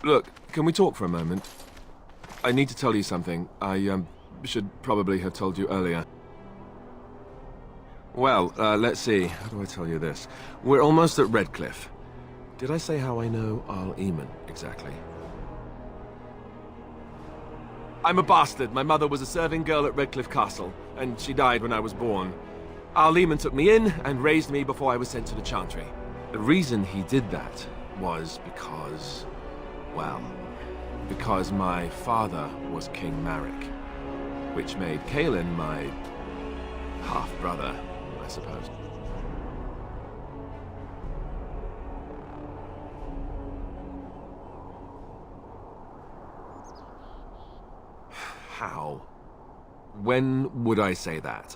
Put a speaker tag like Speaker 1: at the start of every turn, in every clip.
Speaker 1: Look, can we talk for a moment? I need to tell you something. I should probably have told you earlier. Well, let's see. How do I tell you this? We're almost at Redcliffe. Did I say how I know Eamon exactly? I'm a bastard. My mother was a serving girl at Redcliffe Castle, and she died when I was born. Eamon took me in and raised me before I was sent to the Chantry. The reason he did that was because, well, because my father was King Marek, which made Kaelin my half-brother, I suppose. How? When would I say that?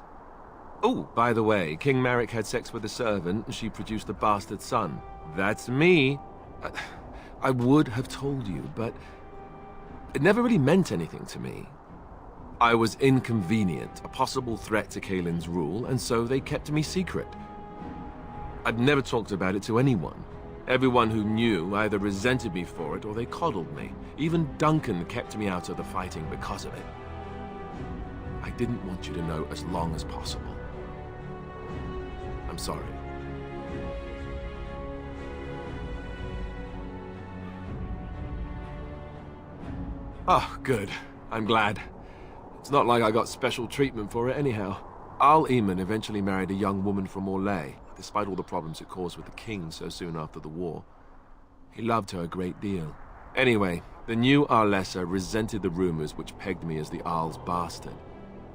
Speaker 1: Oh, by the way, King Marek had sex with a servant and she produced a bastard son. That's me. I would have told you, but it never really meant anything to me. I was inconvenient, a possible threat to Kaelin's rule, and so they kept me secret. I'd never talked about it to anyone. Everyone who knew either resented me for it or they coddled me. Even Duncan kept me out of the fighting because of it. I didn't want you to know as long as possible. I'm sorry. Oh, good. I'm glad. It's not like I got special treatment for it anyhow. Eamon eventually married a young woman from Orlais, despite all the problems it caused with the king so soon after the war. He loved her a great deal. Anyway, the new Arlessa resented the rumors which pegged me as the Arl's bastard.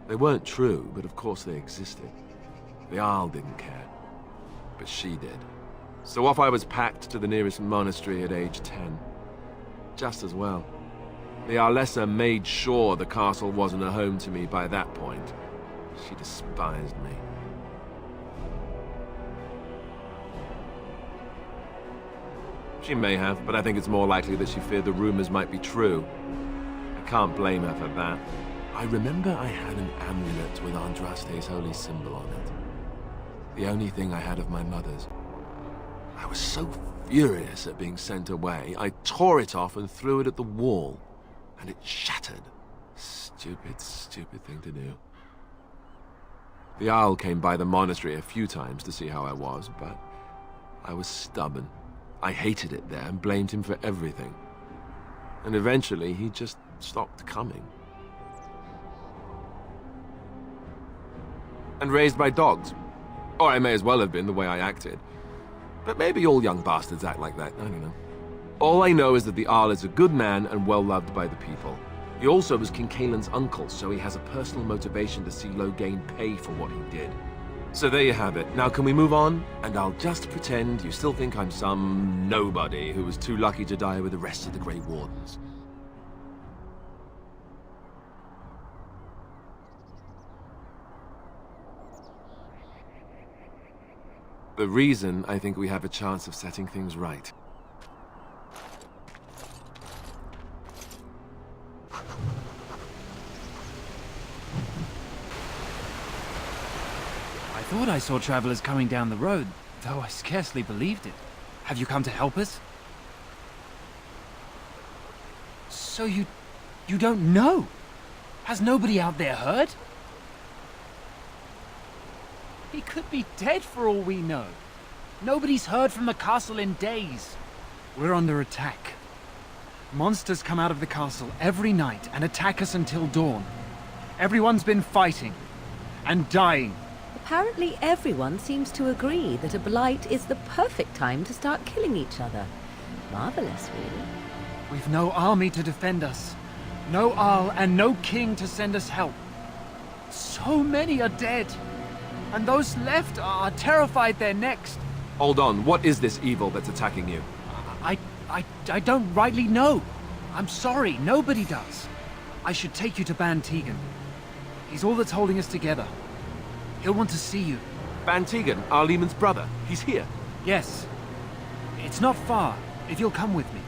Speaker 1: They weren't true, but of course they existed. The Arl didn't care, but she did. So off I was packed to the nearest monastery at age 10. Just as well. The Arlessa made sure the castle wasn't a home to me by that point. She despised me. She may have, but I think it's more likely that she feared the rumors might be true. I can't blame her for that. I remember I had an amulet with Andraste's holy symbol on it. The only thing I had of my mother's. I was so furious at being sent away, I tore it off and threw it at the wall. And it shattered. Stupid, stupid thing to do. The Arl came by the monastery a few times to see how I was, but I was stubborn. I hated it there and blamed him for everything. And eventually, he just stopped coming. And raised my dogs. Or I may as well have been the way I acted. But maybe all young bastards act like that, I don't know. All I know is that the Arl is a good man and well-loved by the people. He also was King Kaelin's uncle, so he has a personal motivation to see Loghain pay for what he did. So there you have it. Now can we move on? And I'll just pretend you still think I'm some nobody who was too lucky to die with the rest of the Grey Wardens. The reason I think we have a chance of setting things right.
Speaker 2: I thought I saw travelers coming down the road, though I scarcely believed it. Have you come to help us? So you don't know? Has nobody out there heard? He could be dead for all we know. Nobody's heard from the castle in days. We're under attack. Monsters come out of the castle every night and attack us until dawn. Everyone's been fighting and dying.
Speaker 3: Apparently everyone seems to agree that a blight is the perfect time to start killing each other. Marvelous, really.
Speaker 2: We've no army to defend us. No Arl and no king to send us help. So many are dead. And those left are terrified they're next.
Speaker 1: Hold on, what is this evil that's attacking you?
Speaker 2: I don't rightly know. I'm sorry, nobody does. I should take you to Ban Tegan. He's all that's holding us together. He'll want to see you.
Speaker 1: Ban Tegan, Eamon's brother. He's here.
Speaker 2: Yes. It's not far, if you'll come with me.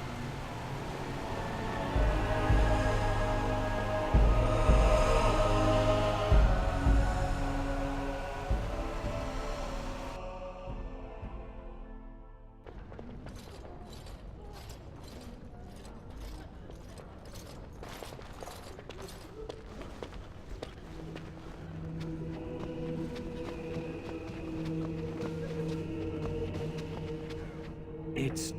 Speaker 4: It's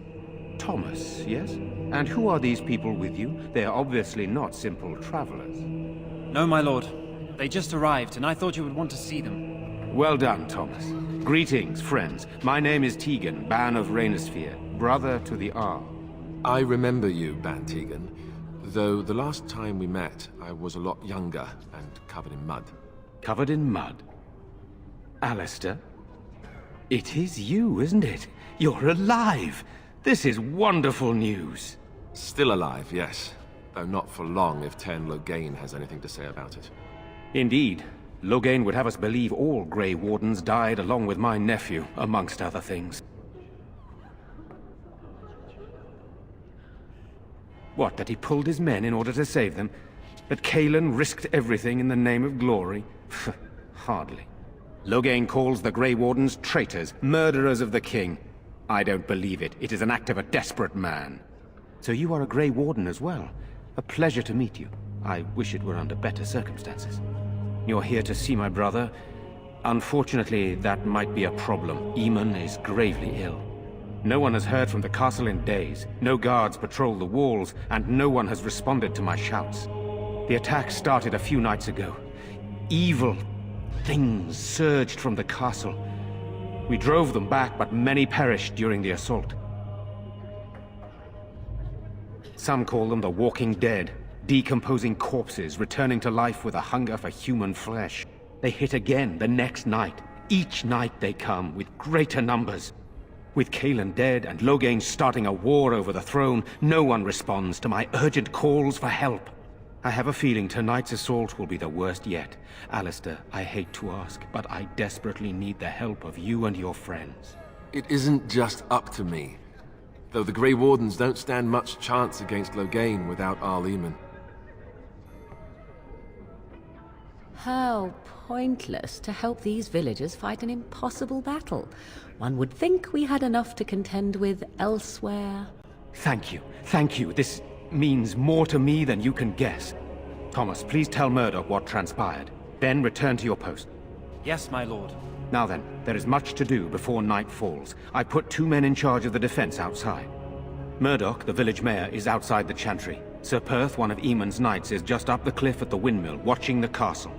Speaker 4: Thomas, yes? And who are these people with you? They are obviously not simple travelers.
Speaker 2: No, my lord. They just arrived, and I thought you would want to see them.
Speaker 4: Well done, Thomas. Greetings, friends. My name is Tegan, Ban of Rainersphere, brother to the Arl.
Speaker 1: I remember you, Ban Tegan, though the last time we met, I was a lot younger and covered in mud.
Speaker 4: Covered in mud? Alistair? It is you, isn't it? You're alive! This is wonderful news.
Speaker 1: Still alive, yes. Though not for long if Ten Loghain has anything to say about it.
Speaker 4: Indeed. Loghain would have us believe all Grey Wardens died along with my nephew, amongst other things. What, that he pulled his men in order to save them? That Cailan risked everything in the name of glory? Hardly. Loghain calls the Grey Wardens traitors, murderers of the king. I don't believe it. It is an act of a desperate man. So you are a Grey Warden as well. A pleasure to meet you. I wish it were under better circumstances. You're here to see my brother. Unfortunately, that might be a problem. Eamon is gravely ill. No one has heard from the castle in days. No guards patrol the walls, and no one has responded to my shouts. The attack started a few nights ago. Evil things surged from the castle. We drove them back, but many perished during the assault. Some call them the Walking Dead, decomposing corpses returning to life with a hunger for human flesh. They hit again the next night. Each night they come, with greater numbers. With Cailan dead and Loghain starting a war over the throne, no one responds to my urgent calls for help. I have a feeling tonight's assault will be the worst yet. Alistair, I hate to ask, but I desperately need the help of you and your friends.
Speaker 1: It isn't just up to me. Though the Grey Wardens don't stand much chance against Loghain without Arl Eamon.
Speaker 3: How pointless to help these villagers fight an impossible battle. One would think we had enough to contend with elsewhere.
Speaker 4: Thank you. Thank you. This means more to me than you can guess. Thomas, please tell Murdoch what transpired. Then return to your post.
Speaker 2: Yes, my lord.
Speaker 4: Now then, there is much to do before night falls. I put 2 men in charge of the defense outside. Murdoch, the village mayor, is outside the chantry. Sir Perth, one of Eamon's knights, is just up the cliff at the windmill, watching the castle.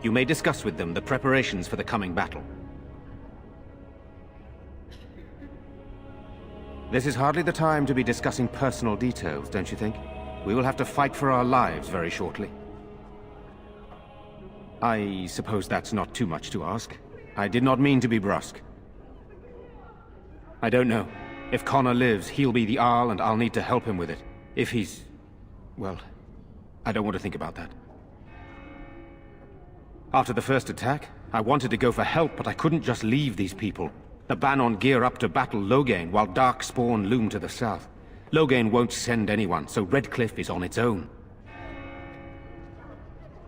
Speaker 4: You may discuss with them the preparations for the coming battle. This is hardly the time to be discussing personal details, don't you think? We will have to fight for our lives very shortly. I suppose that's not too much to ask. I did not mean to be brusque. I don't know. If Connor lives, he'll be the Arl and I'll need to help him with it. If he's... well, I don't want to think about that. After the first attack, I wanted to go for help, but I couldn't just leave these people. The Bannon gear up to battle Loghain, while Darkspawn loom to the south. Loghain won't send anyone, so Redcliffe is on its own.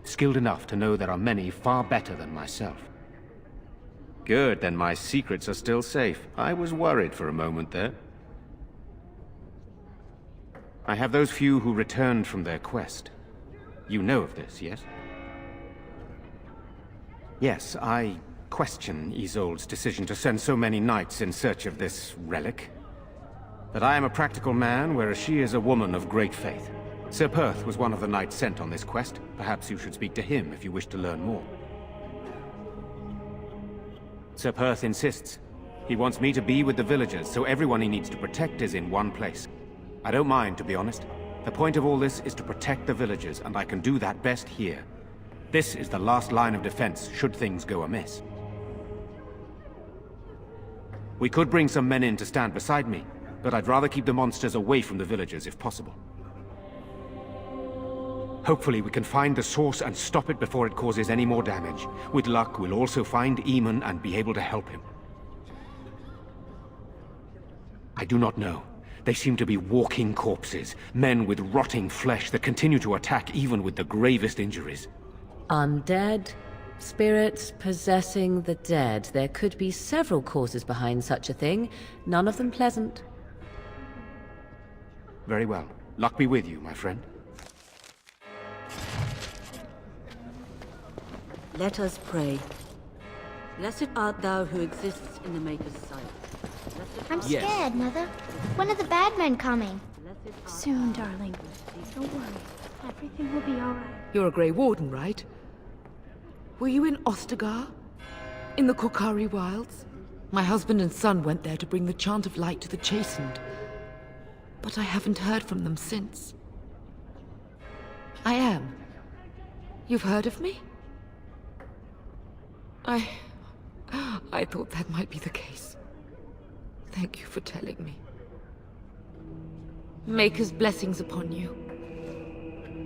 Speaker 4: Skilled enough to know there are many far better than myself. Good, then my secrets are still safe. I was worried for a moment there. I have those few who returned from their quest. You know of this, yes? Yes, I question Isolde's decision to send so many knights in search of this relic. But I am a practical man, whereas she is a woman of great faith. Sir Perth was one of the knights sent on this quest. Perhaps you should speak to him if you wish to learn more. Sir Perth insists. He wants me to be with the villagers, so everyone he needs to protect is in one place. I don't mind, to be honest. The point of all this is to protect the villagers, and I can do that best here. This is the last line of defense, should things go amiss. We could bring some men in to stand beside me, but I'd rather keep the monsters away from the villagers if possible. Hopefully we can find the source and stop it before it causes any more damage. With luck, we'll also find Eamon and be able to help him. I do not know. They seem to be walking corpses, men with rotting flesh that continue to attack even with the gravest injuries.
Speaker 3: Undead? Spirits possessing the dead. There could be several causes behind such a thing, none of them pleasant.
Speaker 4: Very well. Luck be with you, my friend.
Speaker 5: Let us pray. Blessed art thou who exists in the Maker's sight. Blessed I'm
Speaker 2: Yes.
Speaker 5: scared, Mother. When are the bad men coming?
Speaker 6: Soon, darling. Don't worry. Everything will be alright.
Speaker 7: You're a Grey Warden, right? Were you in Ostagar? In the Korkari Wilds? My husband and son went there to bring the chant of light to the chastened. But I haven't heard from them since. I am. You've heard of me? I thought that might be the case. Thank you for telling me. Maker's blessings upon you.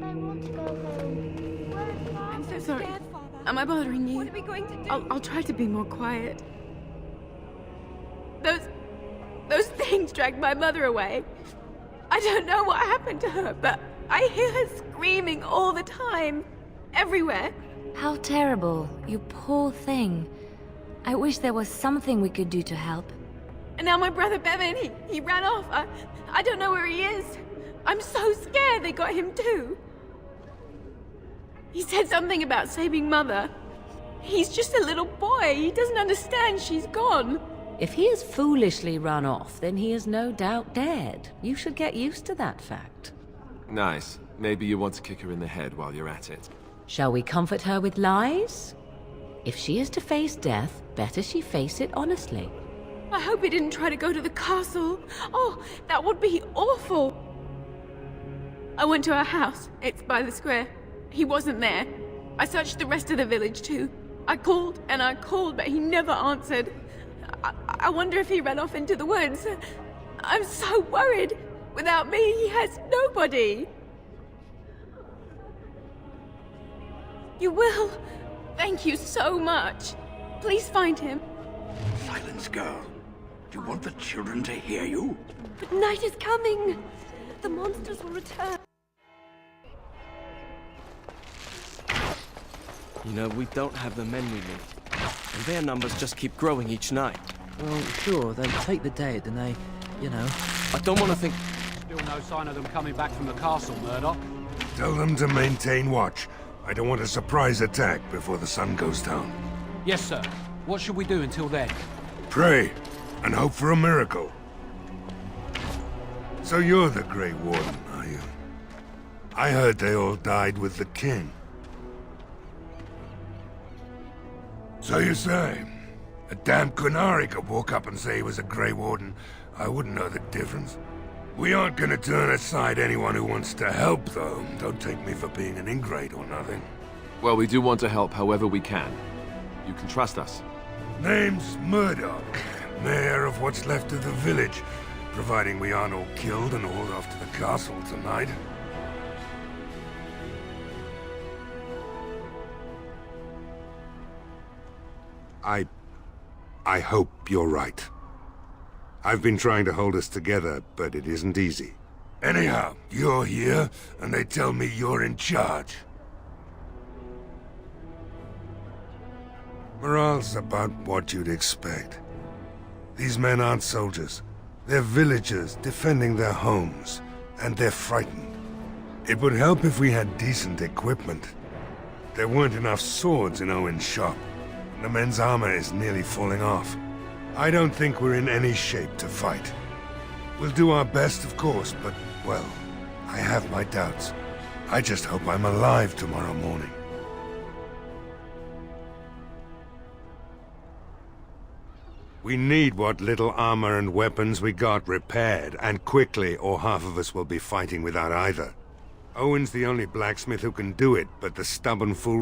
Speaker 5: I want to go home. Where is Mom?
Speaker 6: I'm so
Speaker 7: Sorry.
Speaker 6: scared, Father.
Speaker 7: Am I bothering you?
Speaker 6: What are we going to do?
Speaker 7: I'll try to be more quiet. Those things dragged my mother away. I don't know what happened to her, but I hear her screaming all the time. Everywhere.
Speaker 8: How terrible, you poor thing. I wish there was something we could do to help.
Speaker 7: And now my brother Bevan, he ran off. I don't know where he is. I'm so scared they got him too. He said something about saving Mother. He's just a little boy. He doesn't understand she's gone.
Speaker 3: If he has foolishly run off, then he is no doubt dead. You should get used to that fact.
Speaker 1: Nice. Maybe you want to kick her in the head while you're at it.
Speaker 3: Shall we comfort her with lies? If she is to face death, better she face it honestly.
Speaker 7: I hope he didn't try to go to the castle. Oh, that would be awful. I went to her house. It's by the square. He wasn't there. I searched the rest of the village too. I called and I called, but he never answered. I wonder if he ran off into the woods. I'm so worried. Without me, he has nobody. You will? Thank you so much. Please find him.
Speaker 9: Silence, girl. Do you want the children to hear you?
Speaker 6: But night is coming. The monsters will return.
Speaker 10: You know, we don't have the men we need. And their numbers just keep growing each night.
Speaker 11: Well, sure, they take the dead and they, you know...
Speaker 10: I don't want to think...
Speaker 2: Still no sign of them coming back from the castle, Murdoch.
Speaker 9: Tell them to maintain watch. I don't want a surprise attack before the sun goes down.
Speaker 2: Yes, sir. What should we do until then?
Speaker 9: Pray, and hope for a miracle. So you're the Grey Warden, are you? I heard they all died with the king. So you say? A damn Qunari could walk up and say he was a Grey Warden. I wouldn't know the difference. We aren't gonna turn aside anyone who wants to help, though. Don't take me for being an ingrate or nothing.
Speaker 1: Well, we do want to help however we can. You can trust us.
Speaker 9: Name's Murdoch, mayor of what's left of the village, providing we aren't all killed and hauled off to the castle tonight. I hope you're right. I've been trying to hold us together, but it isn't easy. Anyhow, you're here, and they tell me you're in charge. Morale's about what you'd expect. These men aren't soldiers. They're villagers defending their homes, and they're frightened. It would help if we had decent equipment. There weren't enough swords in Owen's shop, and the men's armor is nearly falling off. I don't think we're in any shape to fight. We'll do our best, of course, but, well, I have my doubts. I just hope I'm alive tomorrow morning. We need what little armor and weapons we got repaired, and quickly, or half of us will be fighting without either. Owen's the only blacksmith who can do it, but the stubborn fool